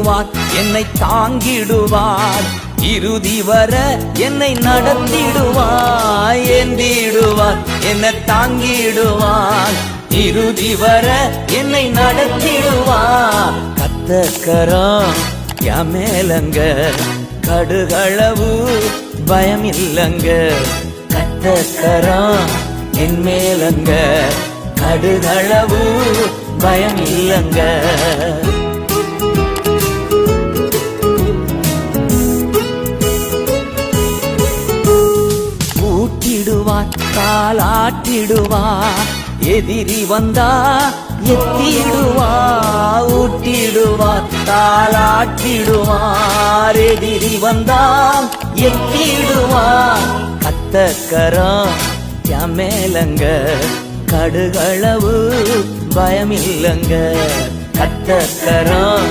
தாங்கிடுவார், என்னை தாங்கிடுவார். இறுதி வர என்னை நடத்திடுவார், ஏந்திடுவார், என்னை தாங்கிடுவார். இறுதி வர என்னை நடத்திடுவார். கத்தக்கரம் என் மேலங்க, கடுகளவு பயமில்லங்க. கத்தக்கரம் என் மேலங்க, கடுகளவு பயமில்லங்க. ஊட்டிடுவார், காலாட்டிடுவார். எதிரி வந்தா எத்திடுவார். ஊட்டிடுவார், காலாட்டிடுவார். எதிரி வந்தா எத்திடுவார். கத்தக்கரம் என் மேலங்க, கடுகளவு பயமில்லங்க. கத்தக்கரம்